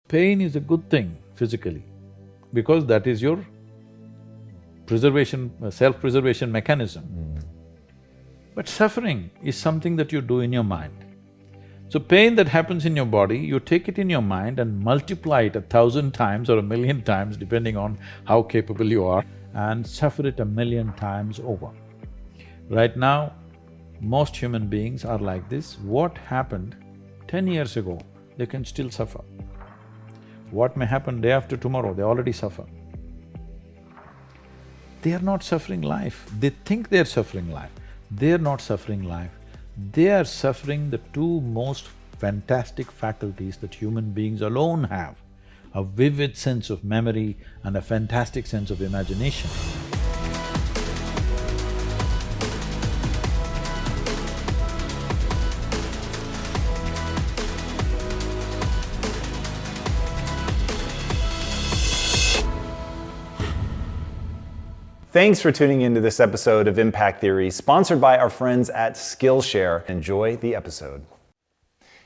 Pain is a good thing physically, because that is your preservation, self-preservation mechanism. But suffering is something that you do in your mind. So pain that happens in your body, you take it in your mind and multiply it 1,000 times or 1,000,000 times, depending on how capable you are, and suffer it 1,000,000 times over. Right now, most human beings are like this. What happened 10 years ago, they can still suffer. What may happen day after tomorrow, they already suffer. They are not suffering life, they think they're suffering life. They're not suffering life, they are suffering the two most fantastic faculties that human beings alone have, a vivid sense of memory and a fantastic sense of imagination. Thanks for tuning into this episode of Impact Theory, sponsored by our friends at Skillshare. Enjoy the episode.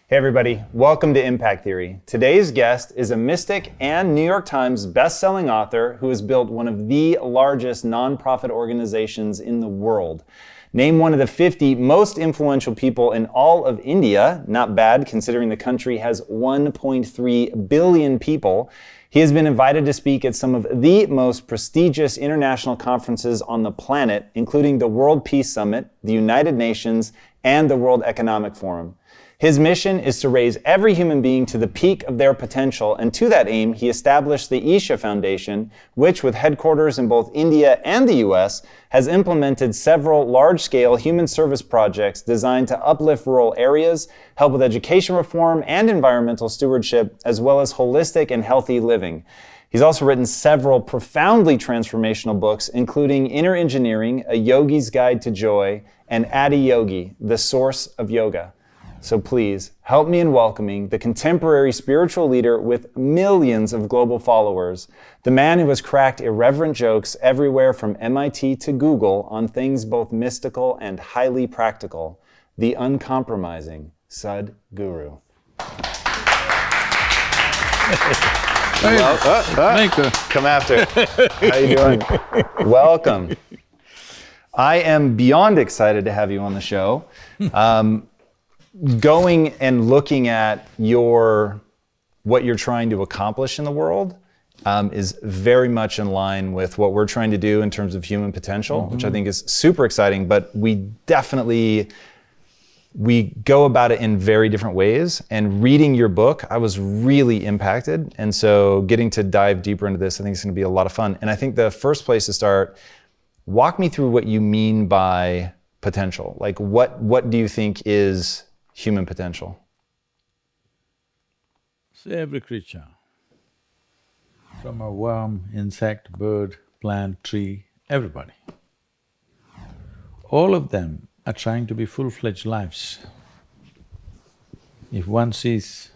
Hey everybody, welcome to Impact Theory. Today's guest is a mystic and New York Times best-selling author who has built one of the largest nonprofit organizations in the world. Named one of the 50 most influential people in all of India, not bad considering the country has 1.3 billion people. He has been invited to speak at some of the most prestigious international conferences on the planet, including the World Peace Summit, the United Nations, and the World Economic Forum. His mission is to raise every human being to the peak of their potential, and to that aim, he established the Isha Foundation, which, with headquarters in both India and the US, has implemented several large-scale human service projects designed to uplift rural areas, help with education reform and environmental stewardship, as well as holistic and healthy living. He's also written several profoundly transformational books, including Inner Engineering, A Yogi's Guide to Joy, and Adi Yogi, The Source of Yoga. So please, help me in welcoming the contemporary spiritual leader with millions of global followers, the man who has cracked irreverent jokes everywhere from MIT to Google on things both mystical and highly practical, the uncompromising Sadhguru. Come after. How you doing? Welcome. I am beyond excited to have you on the show. Going and looking at what you're trying to accomplish in the world is very much in line with what we're trying to do in terms of human potential, which I think is super exciting, but we go about it in very different ways. And reading your book, I was really impacted. And so getting to dive deeper into this, I think it's gonna be a lot of fun. And I think the first place to start, walk me through what you mean by potential. Like what do you think is human potential? So every creature, from a worm, insect, bird, plant, tree, everybody, all of them are trying to be full-fledged lives. If one sees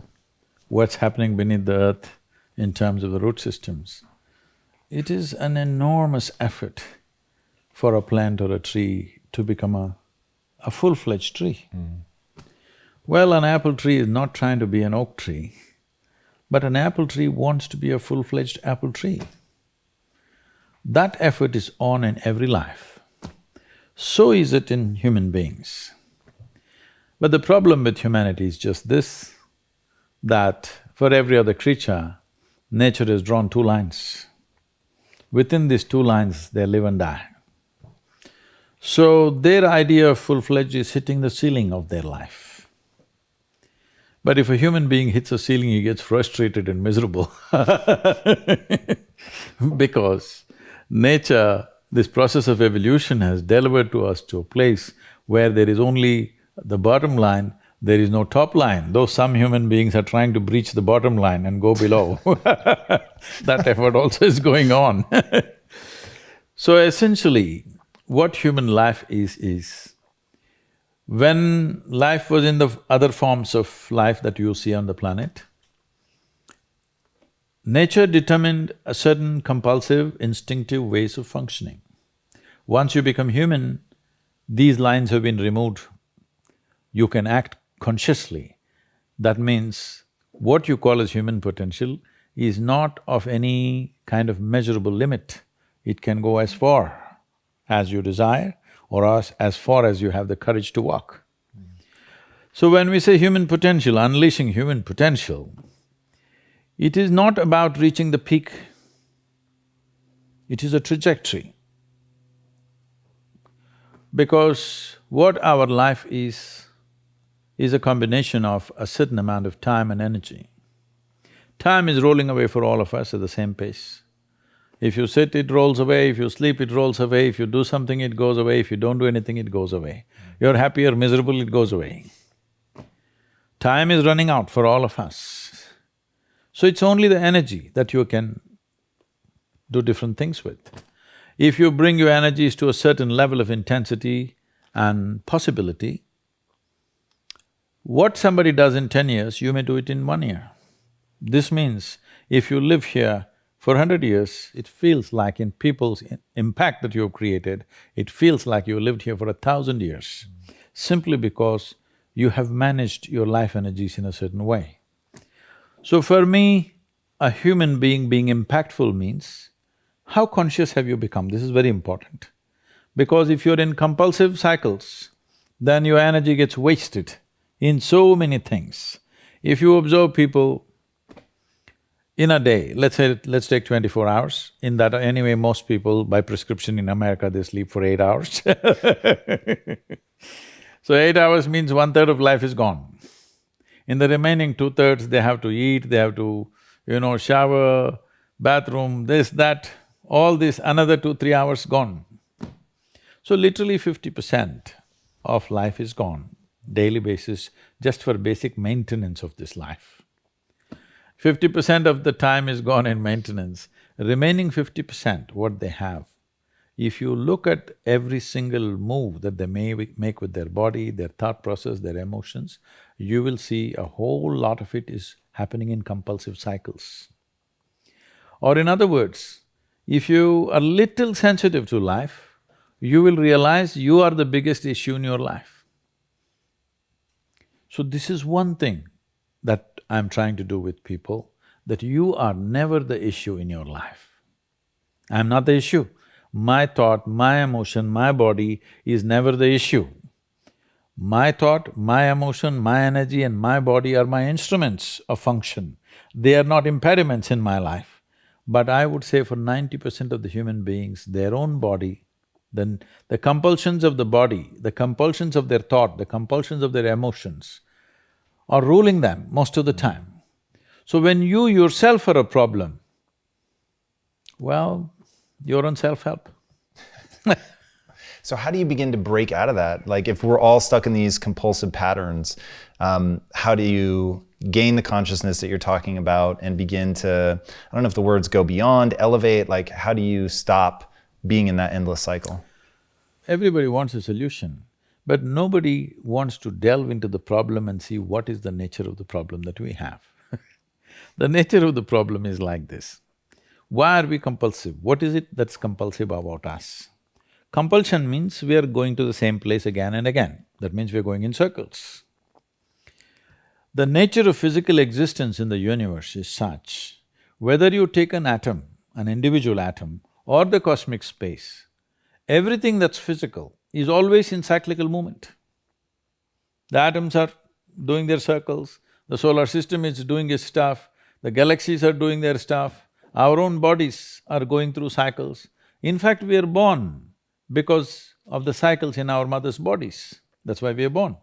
what's happening beneath the earth in terms of the root systems, it is an enormous effort for a plant or a tree to become a full-fledged tree. Well, an apple tree is not trying to be an oak tree, but an apple tree wants to be a full-fledged apple tree. That effort is on in every life. So is it in human beings. But the problem with humanity is just this, that for every other creature, nature has drawn two lines. Within these two lines, they live and die. So their idea of full-fledged is hitting the ceiling of their life. But if a human being hits a ceiling, he gets frustrated and miserable because nature, this process of evolution has delivered to us to a place where there is only the bottom line, there is no top line, though some human beings are trying to breach the bottom line and go below. That effort also is going on. So essentially, what human life is when life was in the other forms of life that you see on the planet, nature determined a certain compulsive, instinctive ways of functioning. Once you become human, these lines have been removed. You can act consciously. That means What you call as human potential is not of any kind of measurable limit. It can go as far as you desire or as far as you have the courage to walk. So when we say human potential, unleashing human potential, it is not about reaching the peak, it is a trajectory. Because what our life is a combination of a certain amount of time and energy. Time is rolling away for all of us at the same pace. If you sit, it rolls away, if you sleep, it rolls away, if you do something, it goes away, if you don't do anything, it goes away. You're happy or miserable, it goes away. Time is running out for all of us. So it's only the energy that you can do different things with. If you bring your energies to a certain level of intensity and possibility, what somebody does in 10 years, you may do it in 1 year. This means if you live here for 100 years, it feels like in people's impact that you have created, it feels like you lived here for 1,000 years, simply because you have managed your life energies in a certain way. So for me, a human being impactful means, how conscious have you become? This is very important. Because if you're in compulsive cycles, then your energy gets wasted in so many things. If you observe people in a day, let's take 24 hours, in that anyway most people by prescription in America they sleep for 8 hours So 8 hours means 1/3 of life is gone. In the remaining 2/3 they have to eat, they have to, shower, bathroom, this, that, all this, another 2-3 hours gone. So literally 50% of life is gone, daily basis, just for basic maintenance of this life. 50% of the time is gone in maintenance, remaining 50%, what they have. If you look at every single move that they may make with their body, their thought process, their emotions, you will see a whole lot of it is happening in compulsive cycles. Or in other words, if you are little sensitive to life, you will realize you are the biggest issue in your life. So this is one thing that I'm trying to do with people, that you are never the issue in your life. I'm not the issue. My thought, my emotion, my body is never the issue. My thought, my emotion, my energy and my body are my instruments of function. They are not impediments in my life. But I would say for 90% of the human beings, their own body, then the compulsions of the body, the compulsions of their thought, the compulsions of their emotions are ruling them most of the time. So when you yourself are a problem, well, you're on self-help. So how do you begin to break out of that? Like if we're all stuck in these compulsive patterns, how do you gain the consciousness that you're talking about and begin to, I don't know if the words go beyond, elevate, like how do you stop being in that endless cycle? Everybody wants a solution, but nobody wants to delve into the problem and see what is the nature of the problem that we have. The nature of the problem is like this. Why are we compulsive? What is it that's compulsive about us? Compulsion means we are going to the same place again and again. That means we are going in circles. The nature of physical existence in the universe is such, whether you take an atom, an individual atom, or the cosmic space, everything that's physical is always in cyclical movement. The atoms are doing their circles, the solar system is doing its stuff, the galaxies are doing their stuff, our own bodies are going through cycles. In fact, we are born because of the cycles in our mother's bodies, that's why we are born.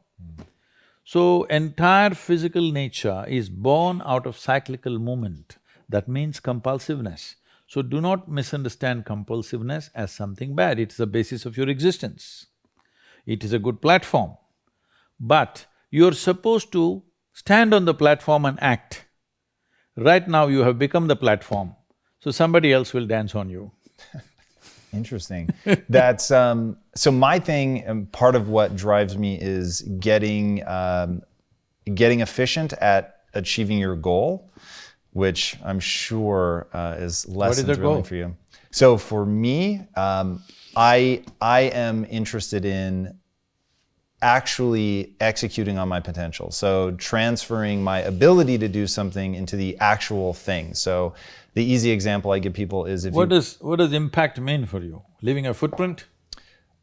So, entire physical nature is born out of cyclical movement, that means compulsiveness. So do not misunderstand compulsiveness as something bad, it's the basis of your existence. It is a good platform, but you're supposed to stand on the platform and act. Right now you have become the platform, so somebody else will dance on you. Interesting. That's so my thing, part of what drives me is getting efficient at achieving your goal, which I'm sure is less than thrilling for you. So for me, I am interested in actually executing on my potential. So transferring my ability to do something into the actual thing. So the easy example I give people is if what does impact mean for you? Leaving a footprint?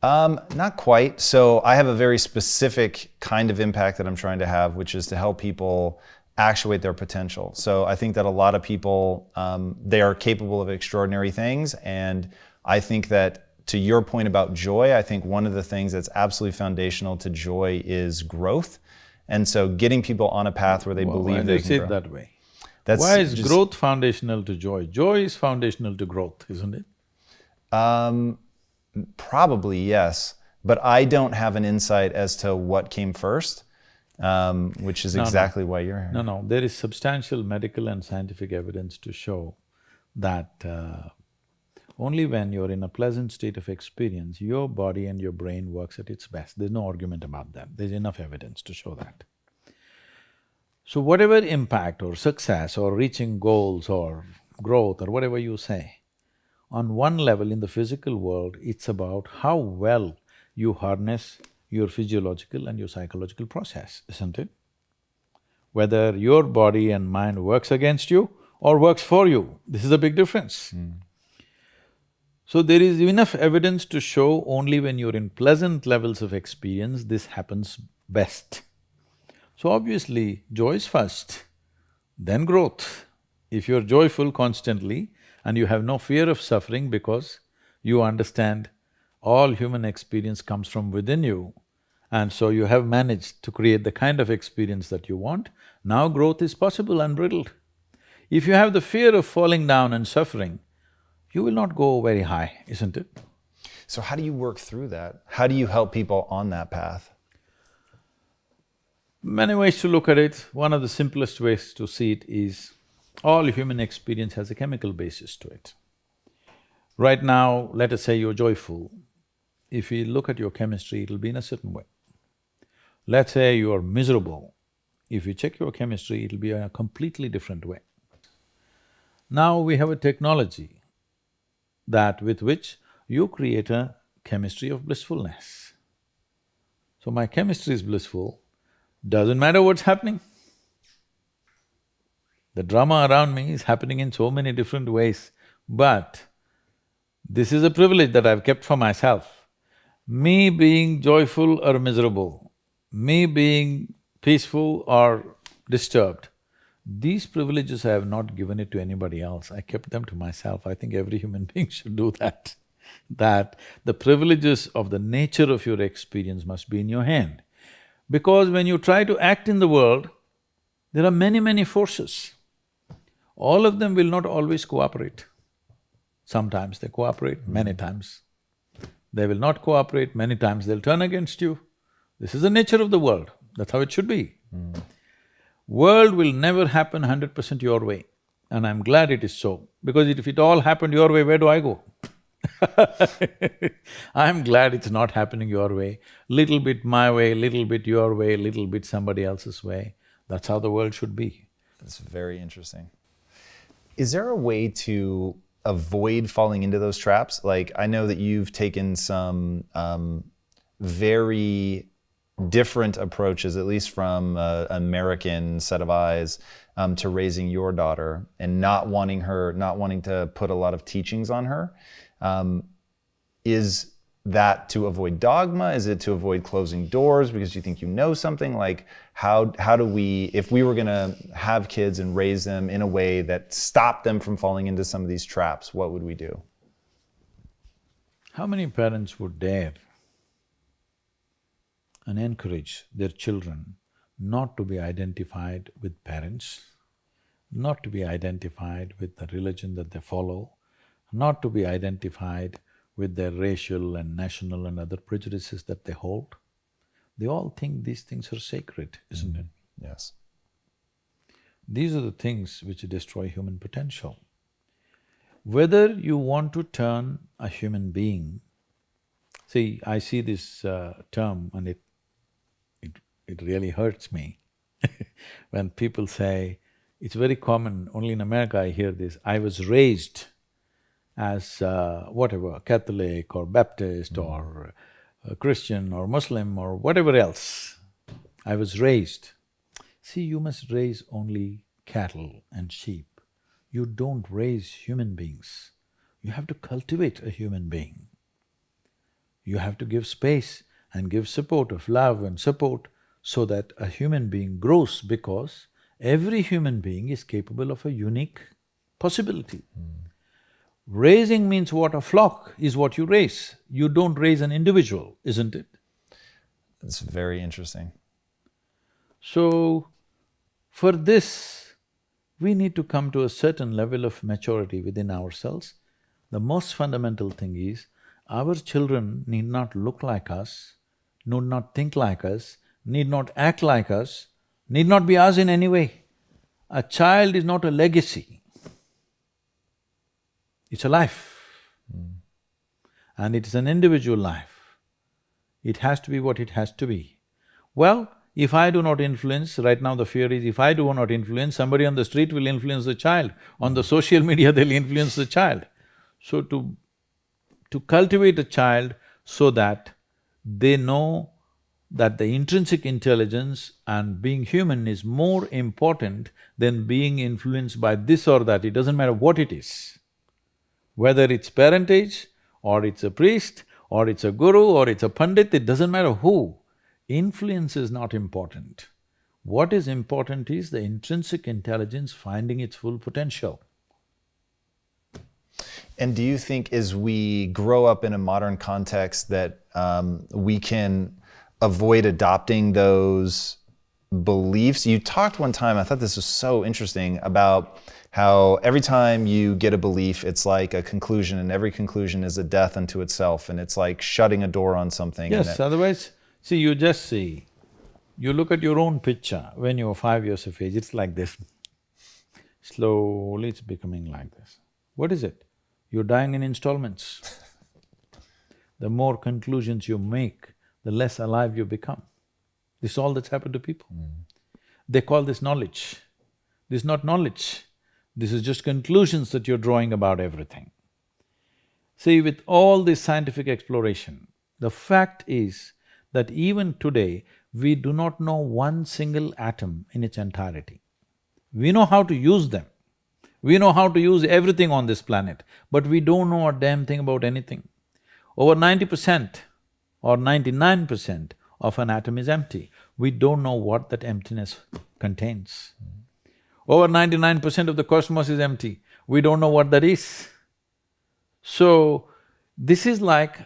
Not quite. So I have a very specific kind of impact that I'm trying to have, which is to help people actuate their potential. So I think that a lot of people, they are capable of extraordinary things. And I think that to your point about joy, I think one of the things that's absolutely foundational to joy is growth. And so getting people on a path where they believe they can grow. Why do you say it that way? Why is growth foundational to joy? Joy is foundational to growth, isn't it? Probably, yes. But I don't have an insight as to what came first, which is exactly why you're here. No, there is substantial medical and scientific evidence to show that only when you're in a pleasant state of experience, your body and your brain works at its best. There's no argument about that. There's enough evidence to show that. So whatever impact or success or reaching goals or growth or whatever you say, on one level in the physical world, it's about how well you harness your physiological and your psychological process, isn't it? Whether your body and mind works against you or works for you, this is a big difference. So there is enough evidence to show only when you're in pleasant levels of experience, this happens best. So obviously, joy is first, then growth. If you're joyful constantly and you have no fear of suffering because you understand all human experience comes from within you, and so you have managed to create the kind of experience that you want, now growth is possible, unbridled. If you have the fear of falling down and suffering, you will not go very high, isn't it? So how do you work through that? How do you help people on that path? Many ways to look at it. One of the simplest ways to see it is all human experience has a chemical basis to it. Right now, let us say you're joyful. If you look at your chemistry, it'll be in a certain way. Let's say you're miserable. If you check your chemistry, it'll be in a completely different way. Now we have a technology that with which you create a chemistry of blissfulness. So my chemistry is blissful, doesn't matter what's happening. The drama around me is happening in so many different ways, but this is a privilege that I've kept for myself. Me being joyful or miserable, me being peaceful or disturbed, these privileges I have not given it to anybody else, I kept them to myself. I think every human being should do that. That the privileges of the nature of your experience must be in your hand. Because when you try to act in the world, there are many forces. All of them will not always cooperate. Sometimes they cooperate, many times they will not cooperate, many times they'll turn against you. This is the nature of the world, that's how it should be. World will never happen 100% your way, and I'm glad it is so, because if it all happened your way, where do I go? I'm glad it's not happening your way. Little bit my way, little bit your way, little bit somebody else's way. That's how the world should be. That's very interesting. Is there a way to avoid falling into those traps? Like, I know that you've taken some very different approaches, at least from an American set of eyes, to raising your daughter and not wanting to put a lot of teachings on her. Is that to avoid dogma? Is it to avoid closing doors because you think you know something? Like, how do we, if we were gonna have kids and raise them in a way that stopped them from falling into some of these traps, what would we do? How many parents would dare and encourage their children not to be identified with parents, not to be identified with the religion that they follow, not to be identified with their racial and national and other prejudices that they hold? They all think these things are sacred, isn't it? Yes. These are the things which destroy human potential. Whether you want to turn a human being… See, I see this term and it really hurts me when people say, it's very common, only in America I hear this, I was raised as whatever, Catholic or Baptist or a Christian or Muslim or whatever else I was raised. See, you must raise only cattle and sheep. You don't raise human beings. You have to cultivate a human being. You have to give space and give support of love and support so that a human being grows, because every human being is capable of a unique possibility. Raising means what? A flock is what you raise. You don't raise an individual, isn't it? It's very interesting. So, for this, we need to come to a certain level of maturity within ourselves. The most fundamental thing is, our children need not look like us, need not think like us, need not act like us, need not be us in any way. A child is not a legacy, it's a life. And it's an individual life. It has to be what it has to be. Well, if I do not influence, right now the fear is, if I do not influence, somebody on the street will influence the child, on the social media they'll influence the child. So to cultivate a child so that they know that the intrinsic intelligence and being human is more important than being influenced by this or that, it doesn't matter what it is. Whether it's parentage, or it's a priest, or it's a guru, or it's a pandit, it doesn't matter who. Influence is not important. What is important is the intrinsic intelligence finding its full potential. And do you think as we grow up in a modern context that we can avoid adopting those beliefs? You talked one time, I thought this was so interesting, about how every time you get a belief, it's like a conclusion, and every conclusion is a death unto itself, and it's like shutting a door on something. Yes, otherwise, see, you just see, you look at your own picture when you're 5 years of age, it's like this. Slowly it's becoming like this. What is it? You're dying in installments. The more conclusions you make, the less alive you become. This is all that's happened to people. They call this knowledge. This is not knowledge. This is just conclusions that you're drawing about everything. See, with all this scientific exploration, the fact is that even today, we do not know one single atom in its entirety. We know how to use them. We know how to use everything on this planet, but we don't know a damn thing about anything. Over 90% or 99% of an atom is empty. We don't know what that emptiness contains. Over 99% of the cosmos is empty. We don't know what that is. So, this is like,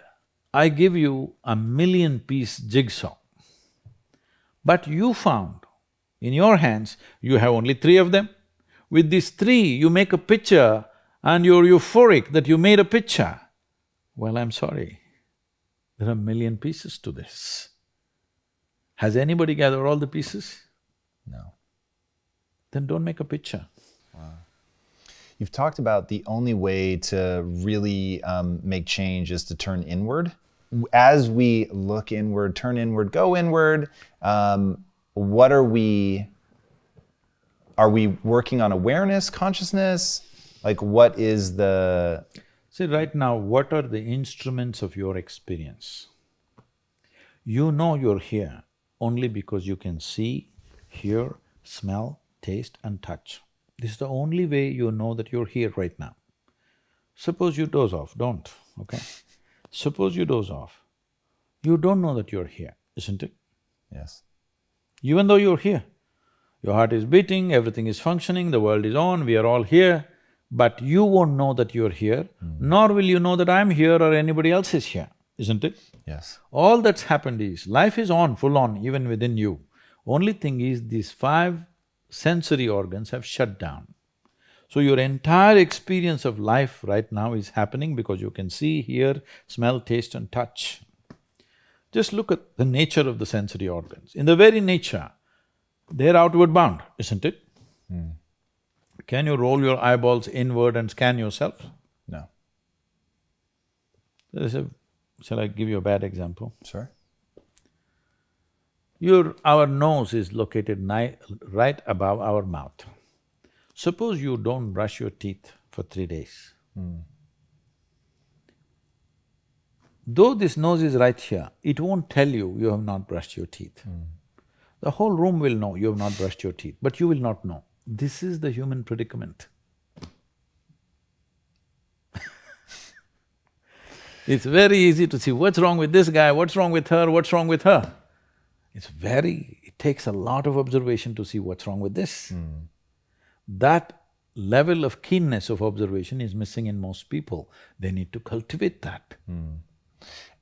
I give you a 1,000,000-piece jigsaw, but you found, in your hands, you have only 3 of them. With these 3, you make a picture and you're euphoric that you made a picture. Well, I'm sorry, there are 1,000,000 pieces to this. Has anybody gathered all the pieces? No. Then don't make a picture. Wow. You've talked about the only way to really make change is to turn inward. As we look inward, turn inward, go inward, what are we working on awareness, consciousness? Like, what is the… See, right now, what are the instruments of your experience? You know you're here only because you can see, hear, smell, taste and touch. This is the only way you know that you're here right now. Suppose you doze off, don't, okay? Suppose you doze off, you don't know that you're here, isn't it? Yes. Even though you're here, your heart is beating, everything is functioning, the world is on, we are all here, but you won't know that you're here, nor will you know that I'm here or anybody else is here, isn't it? Yes. All that's happened is, life is on, full on, even within you. Only thing is, these 5 sensory organs have shut down. So your entire experience of life right now is happening because you can see, hear, smell, taste and touch. Just look at the nature of the sensory organs. In the very nature, they're outward bound, isn't it? Can you roll your eyeballs inward and scan yourself? No. Shall I give you a bad example? Sure. Our nose is located right above our mouth. Suppose you don't brush your teeth for 3 days. Though this nose is right here, it won't tell you you have not brushed your teeth. The whole room will know you have not brushed your teeth, but you will not know. This is the human predicament. It's very easy to see what's wrong with this guy, what's wrong with her, what's wrong with her. It takes a lot of observation to see what's wrong with this. That level of keenness of observation is missing in most people. They need to cultivate that.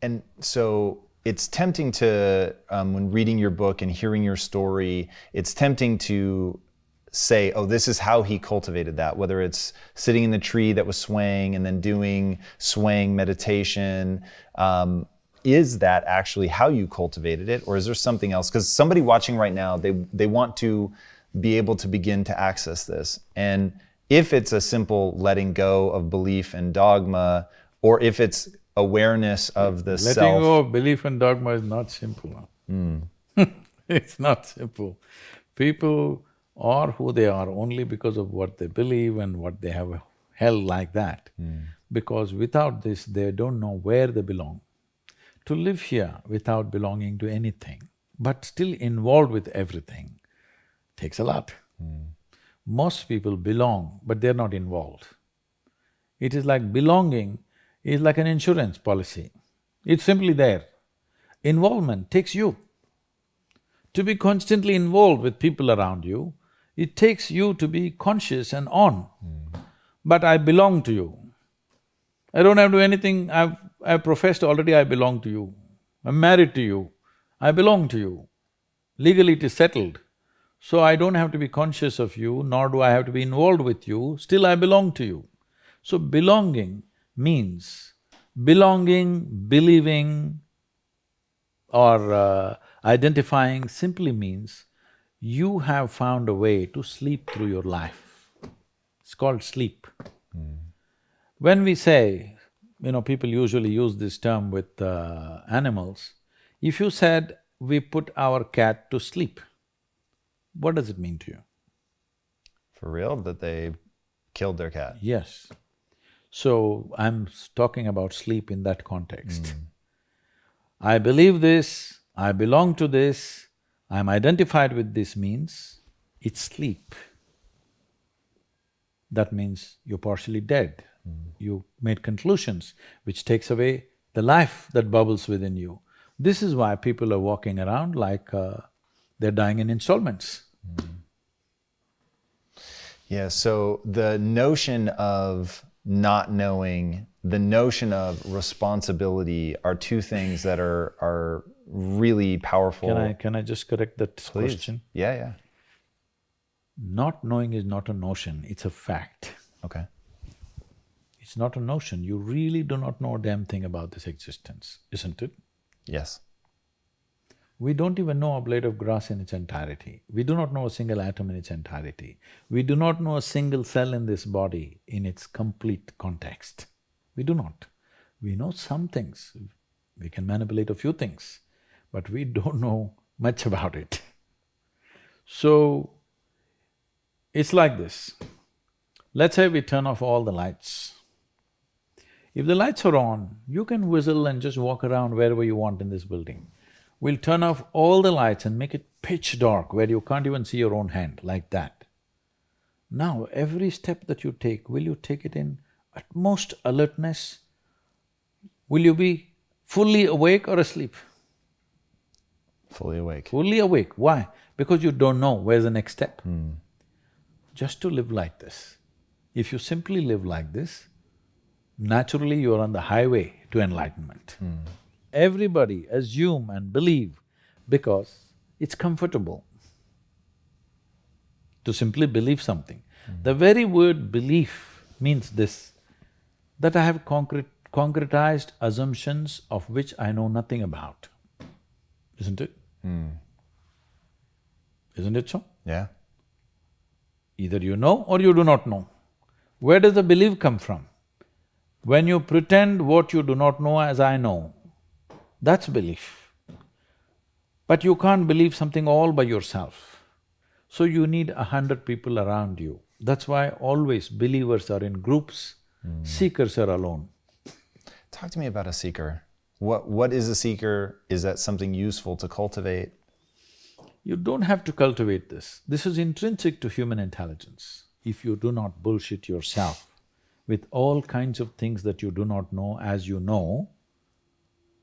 And so it's tempting to, when reading your book and hearing your story, it's tempting to say, oh, this is how he cultivated that, whether it's sitting in the tree that was swaying and then doing swaying meditation. Is that actually how you cultivated it, or is there something else? Because somebody watching right now, they want to be able to begin to access this. And if it's a simple letting go of belief and dogma, or if it's awareness of the self. Letting go of belief and dogma is not simple. It's not simple. People are who they are only because of what they believe and what they have held like that. Because without this, they don't know where they belong. To live here without belonging to anything, but still involved with everything, takes a lot. Most people belong, but they're not involved. It is like belonging is like an insurance policy. It's simply there. Involvement takes you. To be constantly involved with people around you, it takes you to be conscious and on. But I belong to you. I don't have to do anything, I've professed already I belong to you. I'm married to you, I belong to you. Legally it is settled. So I don't have to be conscious of you, nor do I have to be involved with you, still I belong to you. So belonging means, believing or identifying simply means you have found a way to sleep through your life. It's called sleep. When we say, people usually use this term with animals, if you said, we put our cat to sleep, what does it mean to you? For real? That they killed their cat? Yes. So, I'm talking about sleep in that context. I believe this, I belong to this, I'm identified with this means it's sleep. That means you're partially dead. You made conclusions, which takes away the life that bubbles within you. This is why people are walking around like they're dying in installments. Yeah, so the notion of not knowing, the notion of responsibility are two things that are really powerful. Can I just correct that Please. question? Yeah. Not knowing is not a notion, it's a fact. Okay. It's not a notion, you really do not know a damn thing about this existence, isn't it? Yes. We don't even know a blade of grass in its entirety. We do not know a single atom in its entirety. We do not know a single cell in this body in its complete context. We do not. We know some things, we can manipulate a few things, but we don't know much about it. So, it's like this. Let's say we turn off all the lights. If the lights are on, you can whistle and just walk around wherever you want in this building. We'll turn off all the lights and make it pitch dark where you can't even see your own hand, like that. Now, every step that you take, will you take it in utmost alertness? Will you be fully awake or asleep? Fully awake. Fully awake. Why? Because you don't know where's the next step. Just to live like this. If you simply live like this, naturally you are on the highway to enlightenment. Everybody assume and believe because it's comfortable to simply believe something. The very word belief means this, that I have concretized assumptions of which I know nothing about, isn't it? Isn't it so? Yeah. Either you know or you do not know. Where does the belief come from? When you pretend what you do not know as I know, that's belief. But you can't believe something all by yourself. So you need 100 people around you. That's why always believers are in groups, seekers are alone. Talk to me about a seeker. What is a seeker? Is that something useful to cultivate? You don't have to cultivate this. This is intrinsic to human intelligence. If you do not bullshit yourself with all kinds of things that you do not know as you know,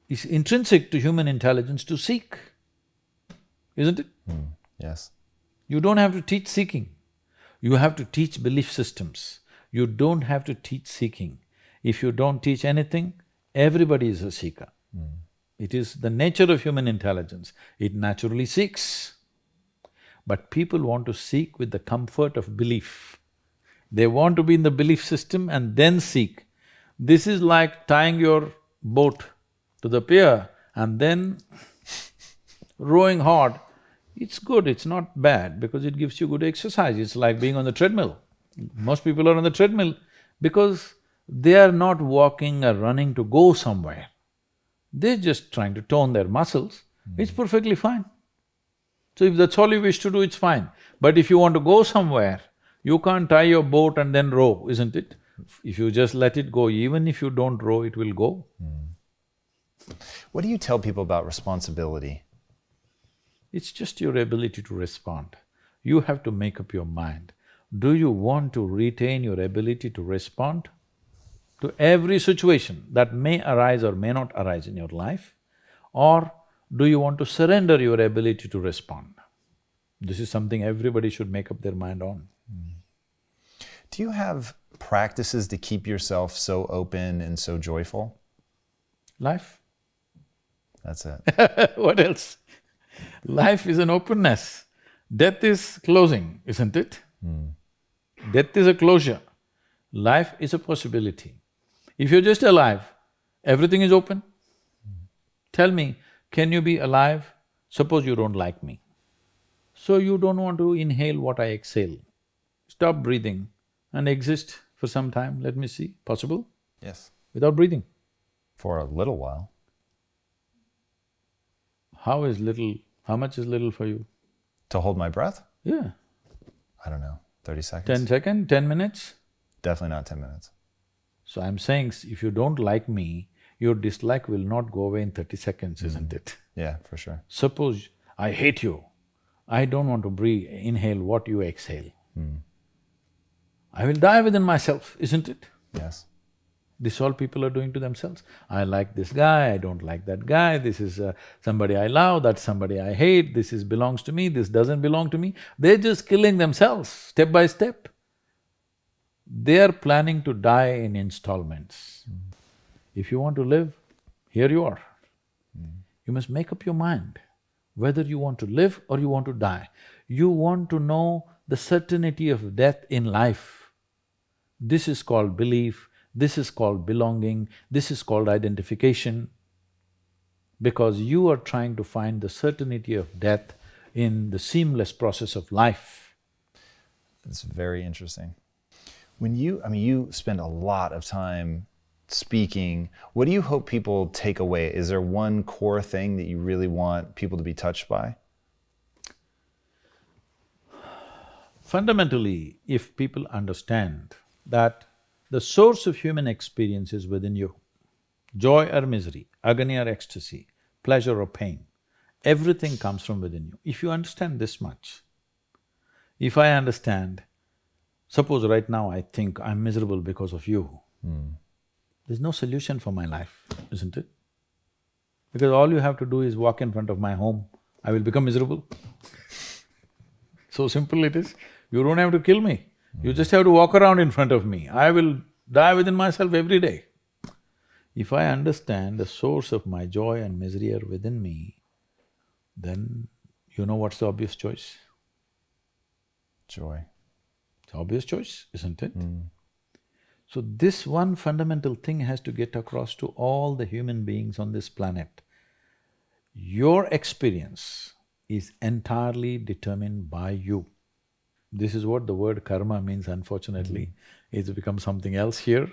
it's intrinsic to human intelligence to seek, isn't it? Yes. You don't have to teach seeking. You have to teach belief systems. You don't have to teach seeking. If you don't teach anything, everybody is a seeker. It is the nature of human intelligence, it naturally seeks. But people want to seek with the comfort of belief. They want to be in the belief system and then seek. This is like tying your boat to the pier and then rowing hard. It's good, it's not bad because it gives you good exercise. It's like being on the treadmill. Most people are on the treadmill because they are not walking or running to go somewhere. They're just trying to tone their muscles, it's perfectly fine. So if that's all you wish to do, it's fine. But if you want to go somewhere, you can't tie your boat and then row, isn't it? If you just let it go, even if you don't row, it will go. What do you tell people about responsibility? It's just your ability to respond. You have to make up your mind. Do you want to retain your ability to respond to every situation that may arise or may not arise in your life? Or do you want to surrender your ability to respond? This is something everybody should make up their mind on. Do you have practices to keep yourself so open and so joyful? Life. That's it. What else? Life is an openness. Death is closing, isn't it? Death is a closure. Life is a possibility. If you're just alive, everything is open. Tell me, can you be alive? Suppose you don't like me. So you don't want to inhale what I exhale. Stop breathing and exist for some time, let me see. Possible? Yes. Without breathing. For a little while. How is little… how much is little for you? To hold my breath? Yeah. I don't know, 30 seconds? 10 seconds, 10 minutes? Definitely not 10 minutes. So I'm saying, if you don't like me, your dislike will not go away in 30 seconds, isn't it? Yeah, for sure. Suppose I hate you, I don't want to inhale what you exhale. I will die within myself, isn't it? Yes. This is all people are doing to themselves. I like this guy, I don't like that guy, this is somebody I love, that's somebody I hate, this is belongs to me, this doesn't belong to me. They're just killing themselves, step by step. They are planning to die in installments. If you want to live, here you are. You must make up your mind whether you want to live or you want to die. You want to know the certainty of death in life. This is called belief, this is called belonging, this is called identification, because you are trying to find the certainty of death in the seamless process of life. That's very interesting. When you spend a lot of time speaking, what do you hope people take away? Is there one core thing that you really want people to be touched by? Fundamentally, if people understand that the source of human experience is within you, joy or misery, agony or ecstasy, pleasure or pain, everything comes from within you. If you understand this much, if I understand, suppose right now I think I'm miserable because of you, there's no solution for my life, isn't it? Because all you have to do is walk in front of my home, I will become miserable. So simple it is. You don't have to kill me, you just have to walk around in front of me. I will die within myself every day. If I understand the source of my joy and misery are within me, then you know what's the obvious choice? Joy. It's the obvious choice, isn't it? So this one fundamental thing has to get across to all the human beings on this planet. Your experience is entirely determined by you. This is what the word karma means, unfortunately. It's become something else here.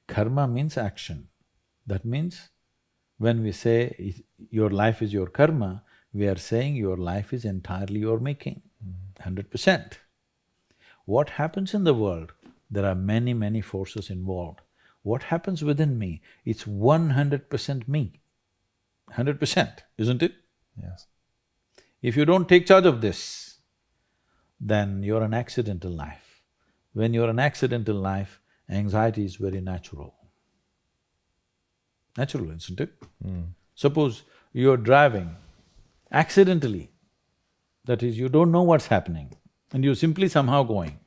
Karma means action. That means when we say your life is your karma, we are saying your life is entirely your making, 100%. What happens in the world? There are many, many forces involved. What happens within me? It's 100% me. 100%, isn't it? Yes. If you don't take charge of this, then you're an accidental life. When you're an accidental life, anxiety is very natural. Natural, isn't it? Suppose you're driving accidentally, that is, you don't know what's happening and you're simply somehow going,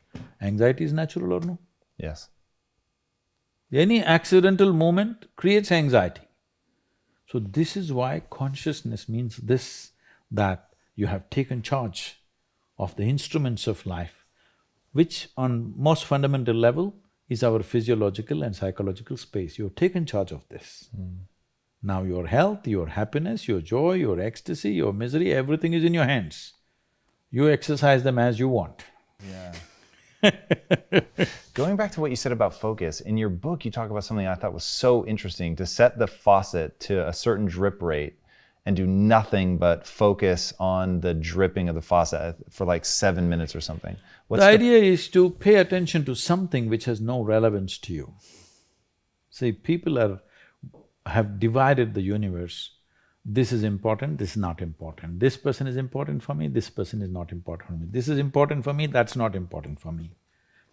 anxiety is natural or no? Yes. Any accidental movement creates anxiety. So this is why consciousness means this, that you have taken charge of the instruments of life, which on most fundamental level is our physiological and psychological space. You've taken charge of this. Now your health, your happiness, your joy, your ecstasy, your misery, everything is in your hands. You exercise them as you want. Yeah. Going back to what you said about focus, in your book you talk about something I thought was so interesting, to set the faucet to a certain drip rate and do nothing but focus on the dripping of the faucet for like 7 minutes or something. The idea is to pay attention to something which has no relevance to you. See, people have divided the universe. This is important, this is not important. This person is important for me, this person is not important for me. This is important for me, that's not important for me.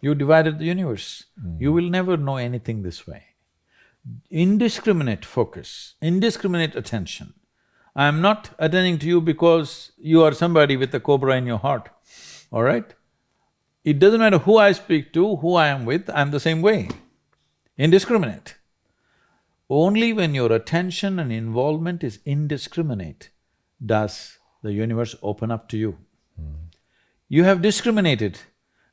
You divided the universe. You will never know anything this way. Indiscriminate focus, indiscriminate attention. I'm not attending to you because you are somebody with a cobra in your heart, all right? It doesn't matter who I speak to, who I am with, I'm the same way. Indiscriminate. Only when your attention and involvement is indiscriminate does the universe open up to you. You have discriminated,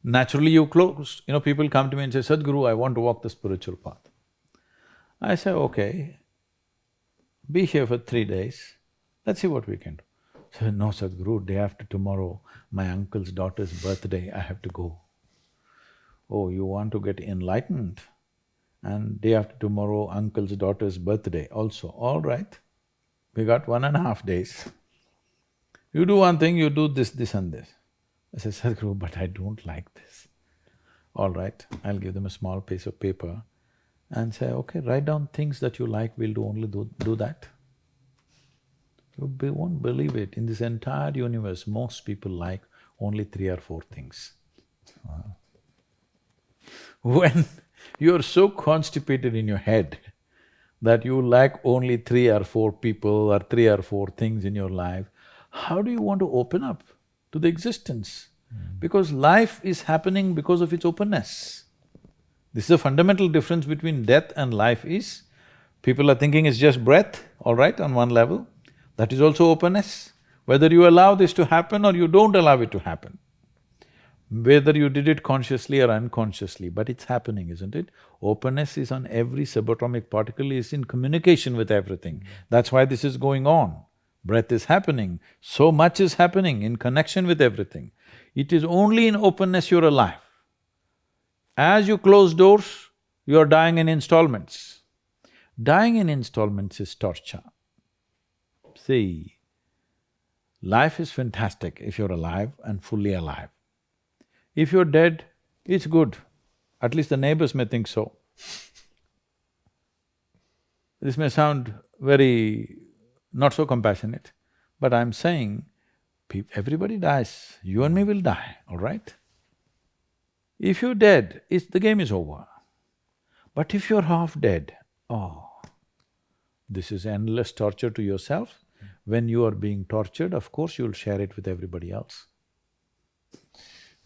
naturally you closed. You know, people come to me and say, Sadhguru, I want to walk the spiritual path. I say, okay, be here for 3 days, let's see what we can do. So, no Sadhguru, day after tomorrow, my uncle's daughter's birthday, I have to go. Oh, you want to get enlightened? And day after tomorrow, uncle's daughter's birthday also, all right. We got 1.5 days. You do one thing, you do this, this and this. I say, Sadhguru, but I don't like this. All right, I'll give them a small piece of paper and say, okay, write down things that you like, we'll do that. You won't believe it, in this entire universe, most people like only 3 or 4 things. Wow. When you're so constipated in your head that you like only 3 or 4 people or 3 or 4 things in your life, how do you want to open up to the existence? Because life is happening because of its openness. This is a fundamental difference between death and life is, people are thinking it's just breath, all right, on one level. That is also openness. Whether you allow this to happen or you don't allow it to happen, whether you did it consciously or unconsciously, but it's happening, isn't it? Openness is on every subatomic particle, is in communication with everything. That's why this is going on. Breath is happening, so much is happening in connection with everything. It is only in openness you're alive. As you close doors, you're dying in installments. Dying in installments is torture. See, life is fantastic if you're alive and fully alive. If you're dead, it's good, at least the neighbors may think so. This may sound very not so compassionate, but I'm saying, everybody dies, you and me will die, all right? If you're dead, the game is over. But if you're half dead, oh, this is endless torture to yourself. When you are being tortured, of course you'll share it with everybody else.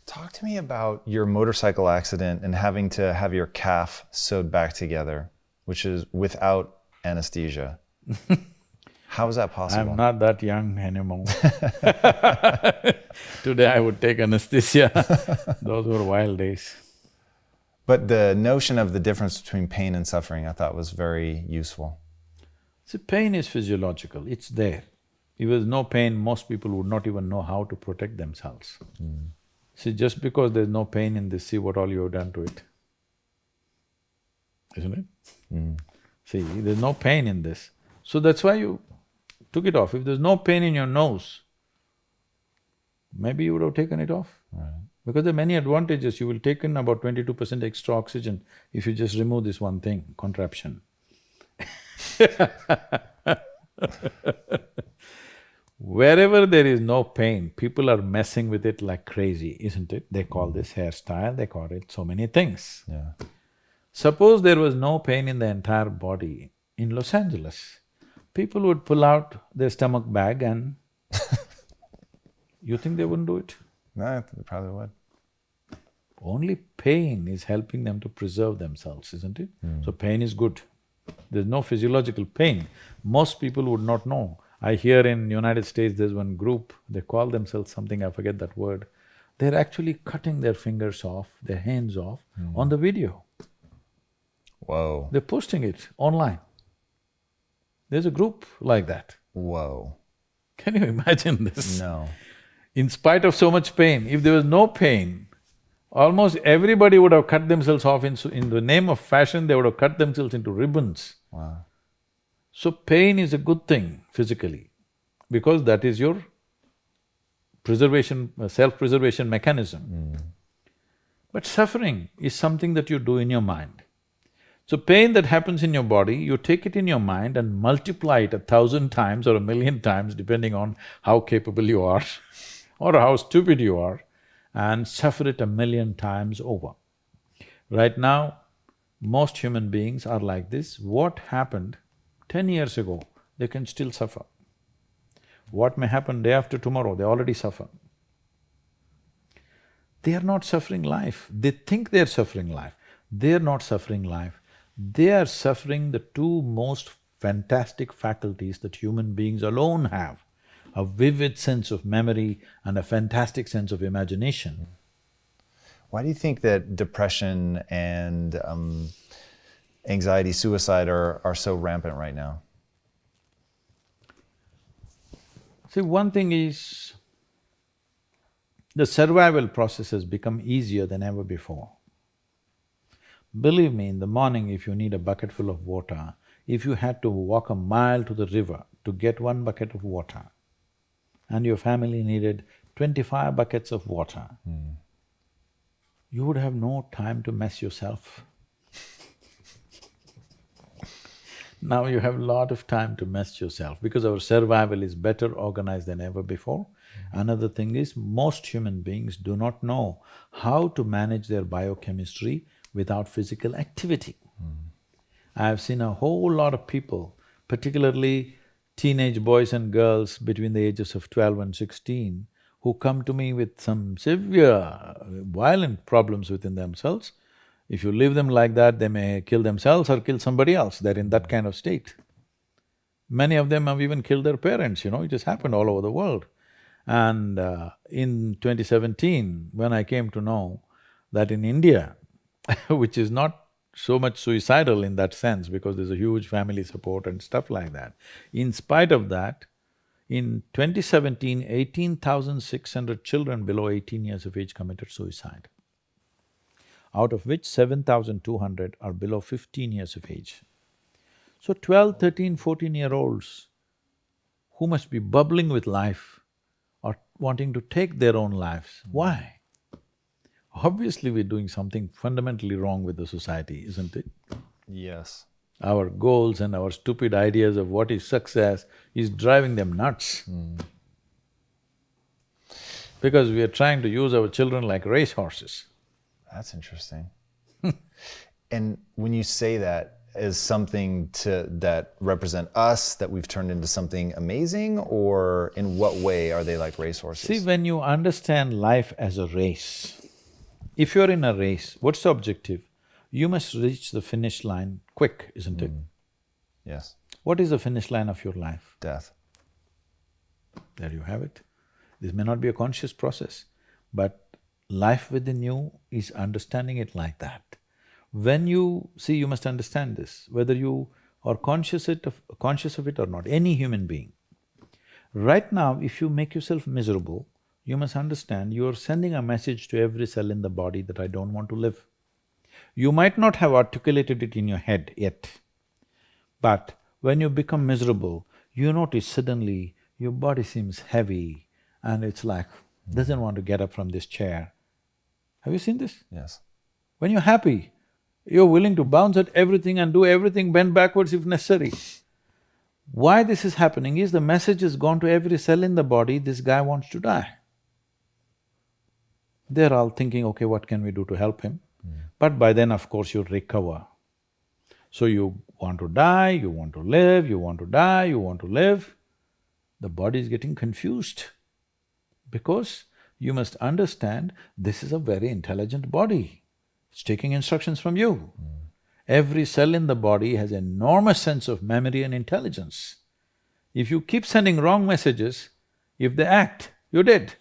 Talk to me about your motorcycle accident and having to have your calf sewed back together, which is without anesthesia. How is that possible? I'm not that young anymore. Today I would take anesthesia. Those were wild days. But the notion of the difference between pain and suffering I thought was very useful. See, pain is physiological, it's there. If there's no pain, most people would not even know how to protect themselves. See, just because there's no pain in this, see what all you have done to it, isn't it? See, there's no pain in this, so that's why you took it off. If there's no pain in your nose, maybe you would have taken it off. Right. Because there are many advantages. You will take in about 22% extra oxygen if you just remove this one thing, contraption. Wherever there is no pain, people are messing with it like crazy, isn't it? They call this hairstyle, they call it so many things. Yeah. Suppose there was no pain in the entire body in Los Angeles, people would pull out their stomach bag and you think they wouldn't do it? No, they probably would. Only pain is helping them to preserve themselves, isn't it? So pain is good. There's no physiological pain. Most people would not know. I hear in United States there's one group, they call themselves something, I forget that word. They're actually cutting their fingers off, their hands off on the video. Whoa. They're posting it online. There's a group like that. Whoa. Can you imagine this? No. In spite of so much pain, if there was no pain, almost everybody would have cut themselves off in the name of fashion, they would have cut themselves into ribbons. Wow. So pain is a good thing physically, because that is your preservation, self-preservation mechanism. But suffering is something that you do in your mind. So pain that happens in your body, you take it in your mind and multiply it 1,000 times or 1,000,000 times, depending on how capable you are or how stupid you are, and suffer it 1,000,000 times over. Right now, most human beings are like this. What happened 10 years ago, they can still suffer. What may happen day after tomorrow, they already suffer. They are not suffering life, they think they're suffering life. They're not suffering life, they are suffering the two most fantastic faculties that human beings alone have, a vivid sense of memory and a fantastic sense of imagination. Why do you think that depression and anxiety, suicide are so rampant right now? See, one thing is, the survival process has become easier than ever before. Believe me, in the morning if you need a bucket full of water, if you had to walk a mile to the river to get one bucket of water, and your family needed 25 buckets of water, you would have no time to mess yourself. Now you have a lot of time to mess yourself because our survival is better organized than ever before. Another thing is, most human beings do not know how to manage their biochemistry without physical activity. I have seen a whole lot of people, particularly teenage boys and girls between the ages of 12 and 16, who come to me with some severe, violent problems within themselves. If you leave them like that, they may kill themselves or kill somebody else, they're in that kind of state. Many of them have even killed their parents, it has happened all over the world. And in 2017, when I came to know that in India, which is not so much suicidal in that sense because there's a huge family support and stuff like that, in spite of that, in 2017, 18,600 children below 18 years of age committed suicide, out of which 7,200 are below 15 years of age. So 12, 13, 14-year-olds who must be bubbling with life are wanting to take their own lives. Why? Obviously we're doing something fundamentally wrong with the society, isn't it? Yes. Our goals and our stupid ideas of what is success is driving them nuts. Because we are trying to use our children like racehorses. That's interesting. And when you say that as something that represent us, that we've turned into something amazing, or in what way are they like racehorses? See, when you understand life as a race, if you're in a race, what's the objective? You must reach the finish line quick, isn't it? Yes. What is the finish line of your life? Death. There you have it. This may not be a conscious process, but life within you is understanding it like that. When you… see, you must understand this, whether you are conscious of it or not, any human being. Right now, if you make yourself miserable, you must understand you are sending a message to every cell in the body that I don't want to live. You might not have articulated it in your head yet, but when you become miserable, you notice suddenly your body seems heavy and it's like, doesn't want to get up from this chair. Have you seen this? Yes. When you're happy, you're willing to bounce at everything and do everything, bend backwards if necessary. Why this is happening is the message has gone to every cell in the body, this guy wants to die. They're all thinking, okay, what can we do to help him? But by then, of course, you recover. So you want to die, you want to live, you want to die, you want to live. The body is getting confused because you must understand this is a very intelligent body. It's taking instructions from you. Every cell in the body has enormous sense of memory and intelligence. If you keep sending wrong messages, if they act, you're dead.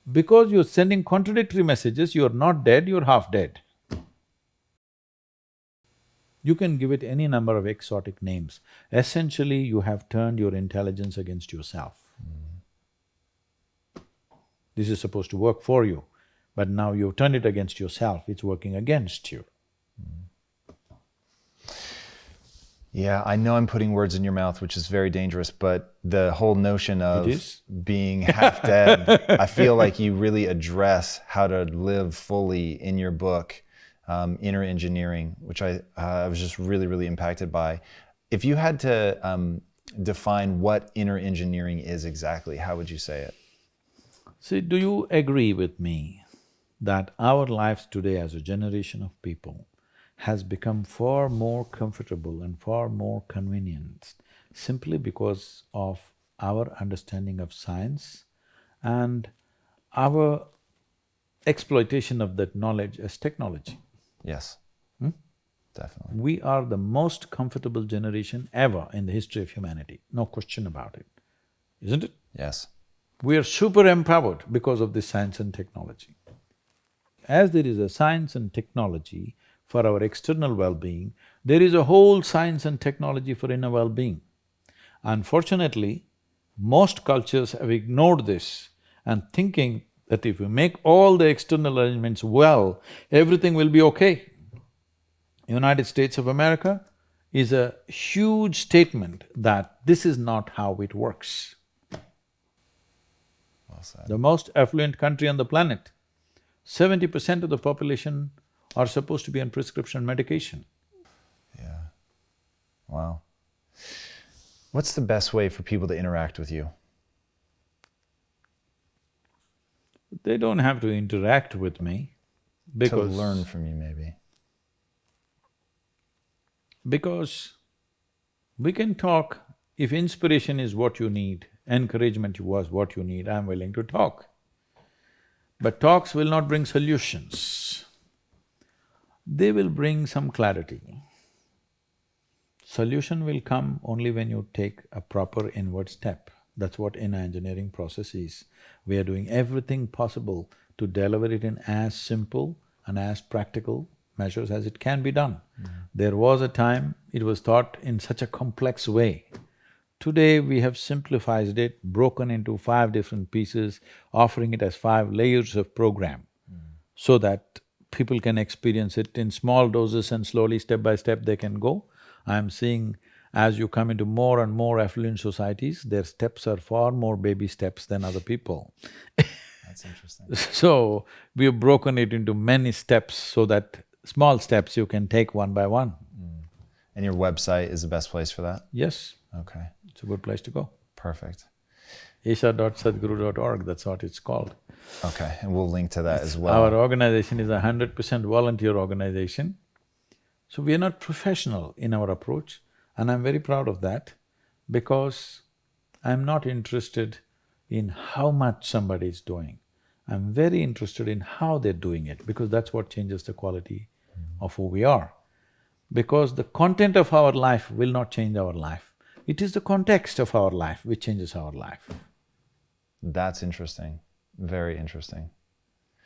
Because you're sending contradictory messages, you're not dead, you're half dead. You can give it any number of exotic names. Essentially, you have turned your intelligence against yourself. This is supposed to work for you, but now you've turned it against yourself, it's working against you. Yeah, I know I'm putting words in your mouth, which is very dangerous, but the whole notion of being half dead, I feel like you really address how to live fully in your book, Inner Engineering, which I was just really, really impacted by. If you had to define what inner engineering is exactly, how would you say it? See, do you agree with me that our lives today as a generation of people has become far more comfortable and far more convenient simply because of our understanding of science and our exploitation of that knowledge as technology? Yes, definitely. We are the most comfortable generation ever in the history of humanity, no question about it, isn't it? Yes. We are super empowered because of this science and technology. As there is a science and technology for our external well-being, there is a whole science and technology for inner well-being. Unfortunately, most cultures have ignored this and thinking that if we make all the external arrangements well, everything will be okay. United States of America is a huge statement that this is not how it works. Well said. The most affluent country on the planet, 70% of the population are supposed to be on prescription medication. Yeah. Wow. What's the best way for people to interact with you? They don't have to interact with me because… To learn from you, maybe. Because we can talk, if inspiration is what you need, encouragement was what you need, I'm willing to talk. But talks will not bring solutions. They will bring some clarity. Solution will come only when you take a proper inward step. That's what inner engineering process is. We are doing everything possible to deliver it in as simple and as practical measures as it can be done. There was a time it was taught in such a complex way. Today we have simplified it, broken into 5 different pieces, offering it as 5 layers of program so that people can experience it in small doses and slowly, step by step, they can go. I'm seeing as you come into more and more affluent societies, their steps are far more baby steps than other people. That's interesting. So, we have broken it into many steps so that small steps you can take one by one. And your website is the best place for that? Yes. Okay. It's a good place to go. Perfect. isha.sadhguru.org, that's what it's called. Okay, and we'll link to that as well. Our organization is 100% volunteer organization. So we are not professional in our approach, and I'm very proud of that because I'm not interested in how much somebody is doing. I'm very interested in how they're doing it because that's what changes the quality of who we are. Because the content of our life will not change our life. It is the context of our life which changes our life. That's interesting, very interesting.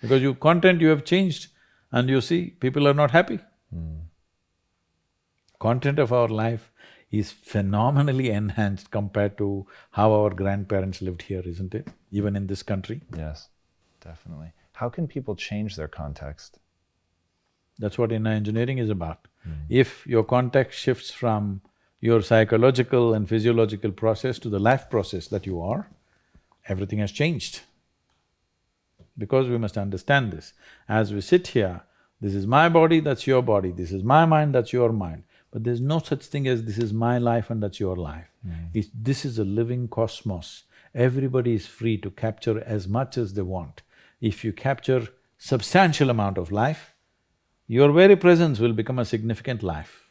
Because your content you have changed and you see people are not happy. Content of our life is phenomenally enhanced compared to how our grandparents lived here, isn't it? Even in this country. Yes, definitely. How can people change their context? That's what inner engineering is about. If your context shifts from your psychological and physiological process to the life process that you are, everything has changed. Because we must understand this. As we sit here, this is my body, that's your body, this is my mind, that's your mind. But there's no such thing as this is my life and that's your life. This is a living cosmos. Everybody is free to capture as much as they want. If you capture substantial amount of life, your very presence will become a significant life.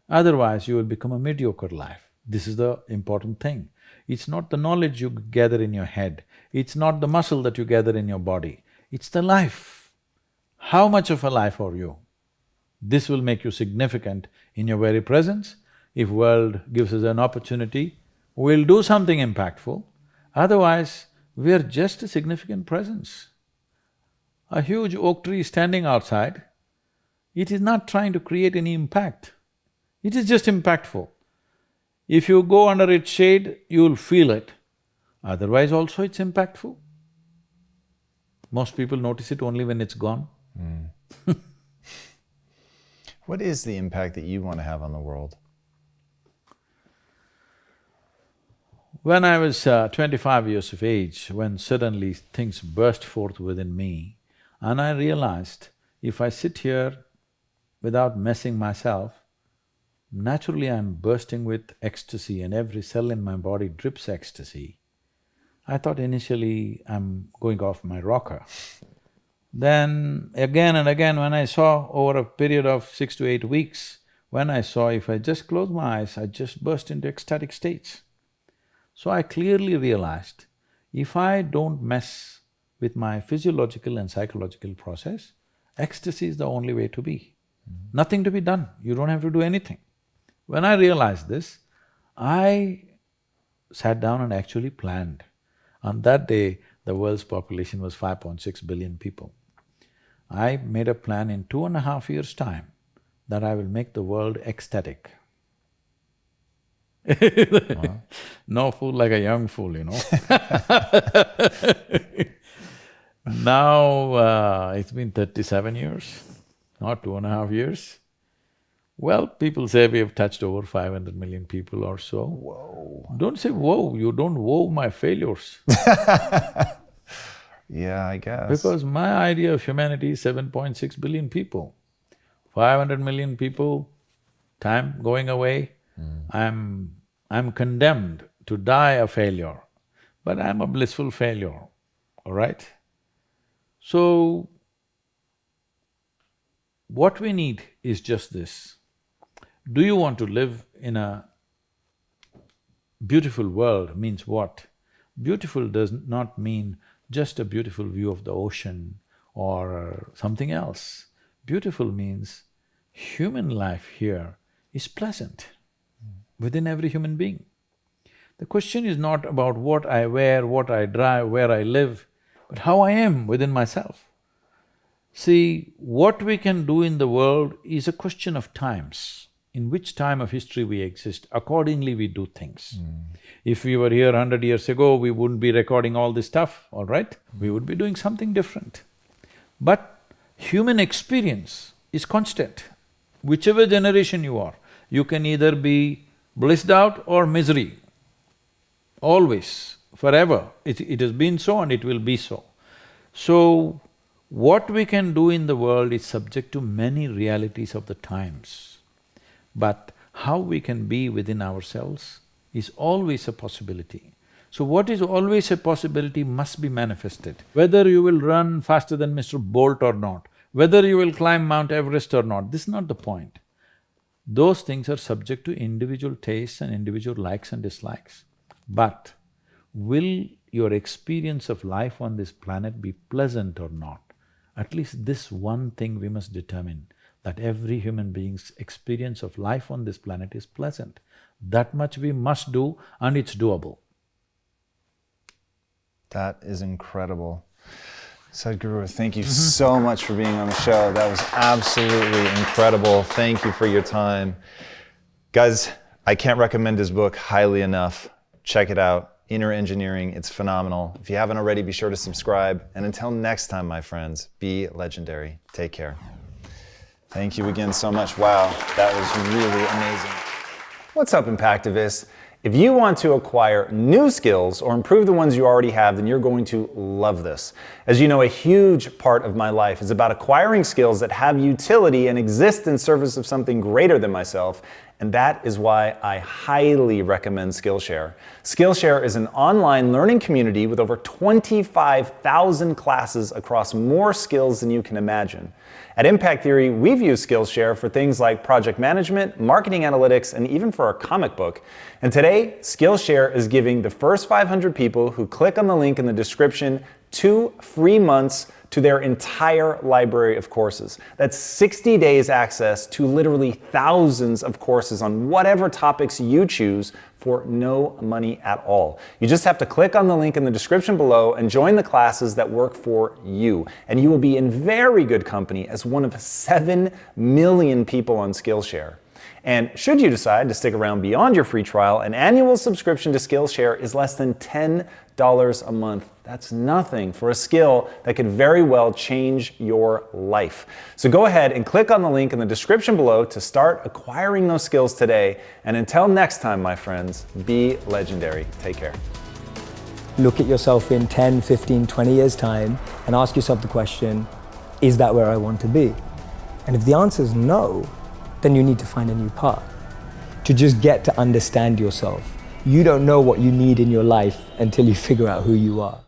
Otherwise, you will become a mediocre life. This is the important thing. It's not the knowledge you gather in your head, it's not the muscle that you gather in your body, it's the life. How much of a life are you? This will make you significant in your very presence. If world gives us an opportunity, we'll do something impactful. Otherwise, we're just a significant presence. A huge oak tree standing outside, it is not trying to create any impact. It is just impactful. If you go under its shade, you'll feel it. Otherwise also it's impactful. Most people notice it only when it's gone. What is the impact that you want to have on the world? When I was 25 years of age, when suddenly things burst forth within me, and I realized if I sit here without messing myself, naturally I'm bursting with ecstasy and every cell in my body drips ecstasy. I thought initially I'm going off my rocker. Then again and again when I saw over a period of 6 to 8 weeks, when I saw if I just close my eyes, I just burst into ecstatic states. So I clearly realized, if I don't mess with my physiological and psychological process, ecstasy is the only way to be. Nothing to be done, you don't have to do anything. When I realized this, I sat down and actually planned. On that day, the world's population was 5.6 billion people. I made a plan in 2.5 years' time that I will make the world ecstatic. Wow. No fool like a young fool, you know. Now, it's been 37 years, not 2.5 years. Well, people say we have touched over 500 million people or so. Whoa. Don't say whoa, you don't woe my failures. Yeah, I guess. Because my idea of humanity is 7.6 billion people. 500 million people, time going away, I'm condemned to die a failure, but I'm a blissful failure, all right? So, what we need is just this. Do you want to live in a beautiful world means what? Beautiful does not mean just a beautiful view of the ocean or something else. Beautiful means human life here is pleasant within every human being. The question is not about what I wear, what I drive, where I live, but how I am within myself. See, what we can do in the world is a question of times. In which time of history we exist, accordingly we do things. If we were here 100 years ago, we wouldn't be recording all this stuff, all right? We would be doing something different. But human experience is constant. Whichever generation you are, you can either be blissed out or misery. Always, forever. It has been so and it will be so. So, what we can do in the world is subject to many realities of the times. But how we can be within ourselves is always a possibility. So what is always a possibility must be manifested. Whether you will run faster than Mr. Bolt or not, whether you will climb Mount Everest or not, this is not the point. Those things are subject to individual tastes and individual likes and dislikes. But will your experience of life on this planet be pleasant or not? At least this one thing we must determine, that every human being's experience of life on this planet is pleasant. That much we must do and it's doable. That is incredible. Sadhguru, thank you so much for being on the show. That was absolutely incredible. Thank you for your time. Guys, I can't recommend his book highly enough. Check it out, Inner Engineering, it's phenomenal. If you haven't already, be sure to subscribe. And until next time, my friends, be legendary. Take care. Thank you again so much. Wow, that was really amazing. What's up, Impactivists? If you want to acquire new skills or improve the ones you already have, then you're going to love this. As you know, a huge part of my life is about acquiring skills that have utility and exist in service of something greater than myself, and that is why I highly recommend Skillshare. Skillshare is an online learning community with over 25,000 classes across more skills than you can imagine. At Impact Theory, we've used Skillshare for things like project management, marketing analytics, and even for our comic book. And today, Skillshare is giving the first 500 people who click on the link in the description 2 free months to their entire library of courses. That's 60 days access to literally thousands of courses on whatever topics you choose for no money at all. You just have to click on the link in the description below and join the classes that work for you. And you will be in very good company as one of 7 million people on Skillshare. And should you decide to stick around beyond your free trial, an annual subscription to Skillshare is less than $10 a month. That's nothing for a skill that could very well change your life. So go ahead and click on the link in the description below to start acquiring those skills today. And until next time, my friends, be legendary. Take care. Look at yourself in 10, 15, 20 years' time and ask yourself the question, is that where I want to be? And if the answer is no, then you need to find a new path. To just get to understand yourself. You don't know what you need in your life until you figure out who you are.